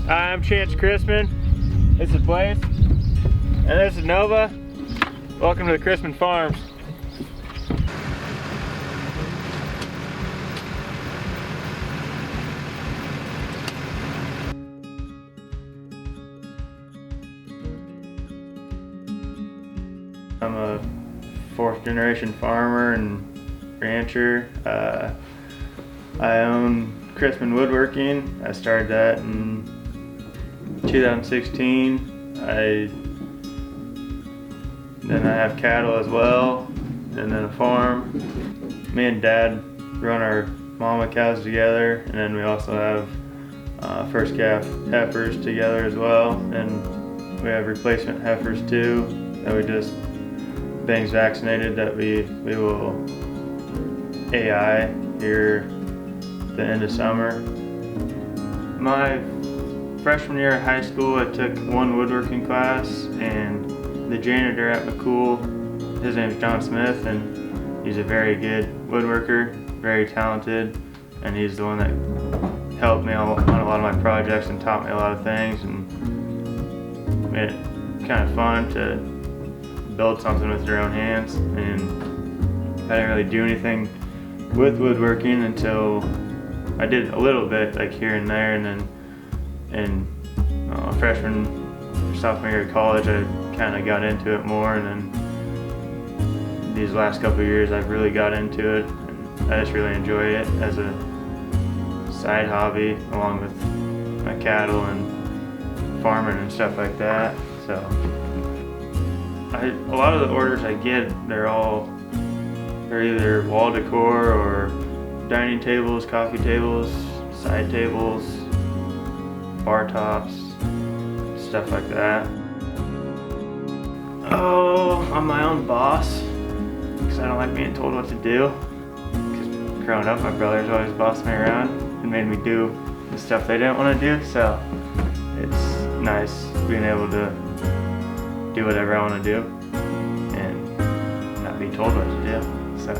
I'm Chance Chrisman. This is Blaze. And this is Nova. Welcome to the Chrisman Farms. I'm a fourth generation farmer and rancher. I own Chrisman Woodworking. I started that in 2016. Then I have cattle as well, and then a farm. Me and Dad run our mama cows together, and then we also have first calf heifers together as well, and we have replacement heifers too that we just things vaccinated that we will AI here the end of summer. My freshman year of high school, I took one woodworking class, and the janitor at McCool, his name is John Smith, and he's a very good woodworker, very talented, and he's the one that helped me on a lot of my projects and taught me a lot of things, and made it kind of fun to build something with your own hands. And I didn't really do anything with woodworking until I did a little bit, like here and there, and then in freshman, sophomore year of college, I kind of got into it more, and then these last couple of years I've really got into it, and I just really enjoy it as a side hobby along with my cattle and farming and stuff like that. So a lot of the orders I get, they're either wall decor or dining tables, coffee tables, side tables, bar tops, stuff like that. Oh, I'm my own boss, because I don't like being told what to do. Because growing up, my brothers always bossed me around and made me do the stuff they didn't want to do, so it's nice being able to do whatever I want to do and not be told what to do. So